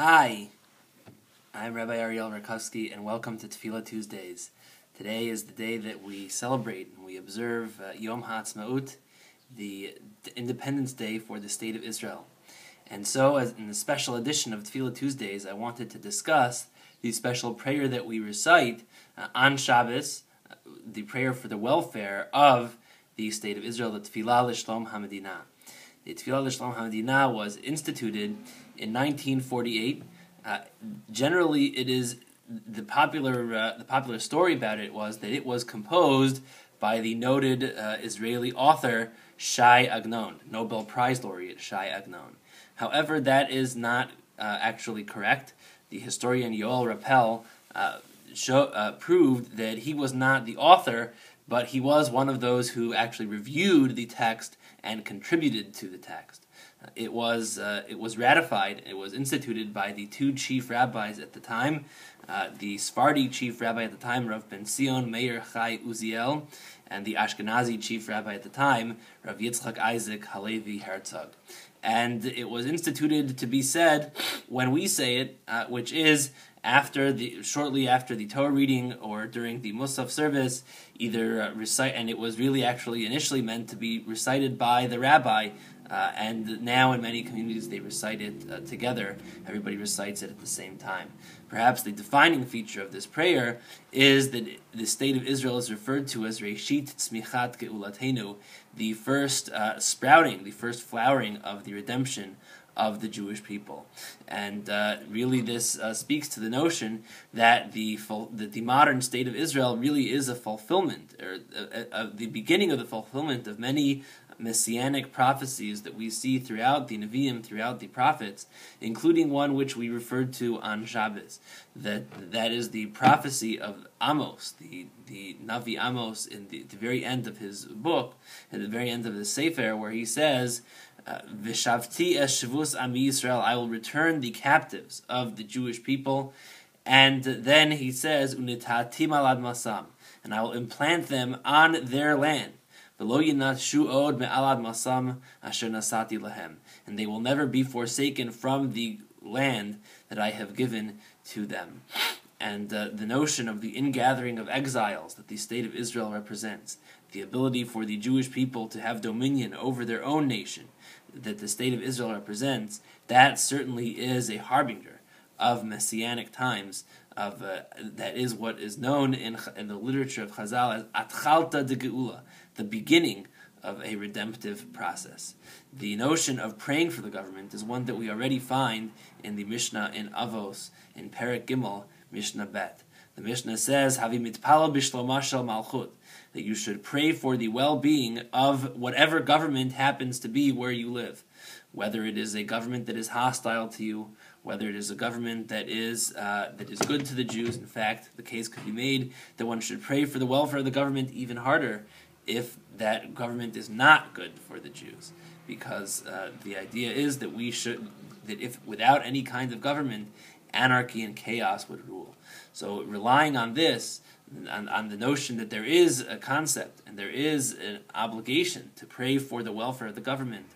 Hi, I'm Rabbi Ariel Rakowski, and welcome to Tefillah Tuesdays. Today is the day that we celebrate and we observe Yom HaAtzmaut, the Independence Day for the State of Israel. And so, as in the special edition of Tefillah Tuesdays, I wanted to discuss the special prayer that we recite on Shabbos, the prayer for the welfare of the State of Israel, the Tefillah L'Shlom HaMedina. The Tefillah L'Shlom HaMedina was instituted in 1948. Generally, it is the popular story about it was that it was composed by the noted Israeli author Shai Agnon, Nobel Prize laureate Shai Agnon. However, that is not actually correct. The historian Yoel Rappel proved that he was not the author, but he was one of those who actually reviewed the text and contributed to the text. It was ratified, it was instituted by the two chief rabbis at the time, the Sephardi chief rabbi at the time, Rav Ben Zion Meir Chai Uziel, and the Ashkenazi chief rabbi at the time, Rav Yitzchak Isaac Halevi Herzog. And it was instituted to be said when we say it, which is shortly after the Torah reading or during the Musaf service, either recite, and it was really actually initially meant to be recited by the rabbi, and now in many communities they recite it together. Everybody recites it at the same time. Perhaps the defining feature of this prayer is that the State of Israel is referred to as Reshit Tzmichat Geulatenu, the first sprouting, the first flowering of the redemption of the Jewish people. And really this speaks to the notion that the modern State of Israel really is a fulfillment, or the beginning of the fulfillment of many messianic prophecies that we see throughout the Nevi'im, throughout the prophets, including one which we referred to on Shabbos. That is the prophecy of Amos, the Navi Amos, in the very end of his book, at the very end of his Sefer, where he says, V'shavti es shavus ami Yisrael, I will return the captives of the Jewish people. And then he says, Unitatim alad masam, and I will implant them on their land. V'lo yinatshu od me'alad masam asher nasati lahem, and they will never be forsaken from the land that I have given to them. And the notion of the ingathering of exiles that the State of Israel represents, the ability for the Jewish people to have dominion over their own nation, that the State of Israel represents, that certainly is a harbinger of messianic times. That is what is known in the literature of Chazal as Atchalta de Geula, the beginning of a redemptive process. The notion of praying for the government is one that we already find in the Mishnah in Avos, in Perek Gimel, Mishnah Bet. The Mishnah says, Havi mitpala bishloma shel malchut, that you should pray for the well-being of whatever government happens to be where you live. Whether it is a government that is hostile to you, whether it is a government that is good to the Jews. In fact, the case could be made that one should pray for the welfare of the government even harder if that government is not good for the Jews. Because the idea is that if without any kind of government, anarchy and chaos would rule. So relying on this, on the notion that there is a concept and there is an obligation to pray for the welfare of the government,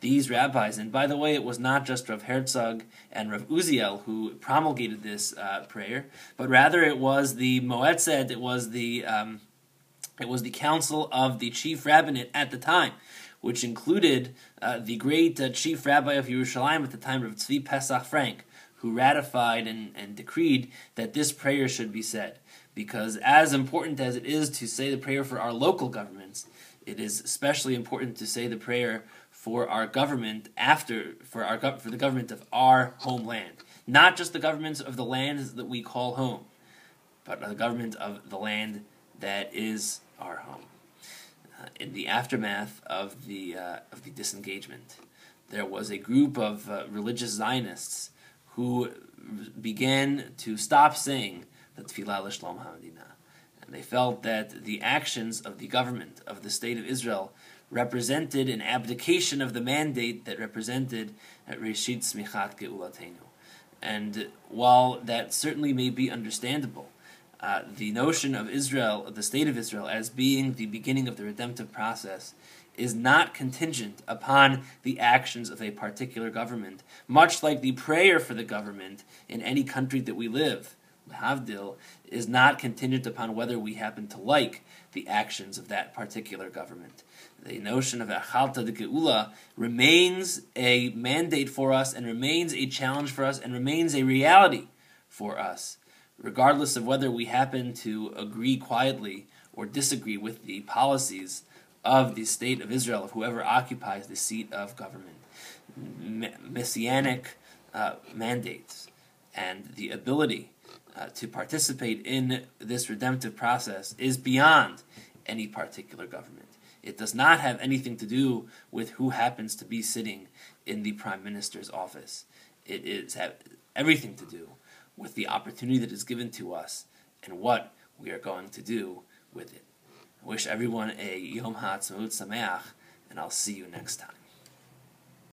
these rabbis, and by the way, it was not just Rav Herzog and Rav Uziel who promulgated this prayer, but rather it was the Moetzet, it was the council of the chief rabbinate at the time, which included the great chief rabbi of Yerushalayim at the time, Rav Tzvi Pesach Frank, who ratified and decreed that this prayer should be said. Because as important as it is to say the prayer for our local governments, it is especially important to say the prayer for our government for the government of our homeland. Not just the governments of the lands that we call home, but the government of the land that is our home. In the aftermath of the disengagement, there was a group of religious Zionists who began to stop saying the Tefillah L'Shlom HaMedina. And they felt that the actions of the government of the State of Israel represented an abdication of the mandate that represented Reshit Tzmichat Geulatenu. And while that certainly may be understandable, the notion of Israel, of the State of Israel, as being the beginning of the redemptive process is not contingent upon the actions of a particular government, much like the prayer for the government in any country that we live, Havdil, is not contingent upon whether we happen to like the actions of that particular government. The notion of Achalta de Geula remains a mandate for us and remains a challenge for us and remains a reality for us, regardless of whether we happen to agree quietly or disagree with the policies of the state of Israel, of whoever occupies the seat of government. Messianic mandates and the ability to participate in this redemptive process is beyond any particular government. It does not have anything to do with who happens to be sitting in the Prime Minister's office. It is everything to do with the opportunity that is given to us and what we are going to do with it. I wish everyone a Yom HaAtzmaut Sameach, and I'll see you next time.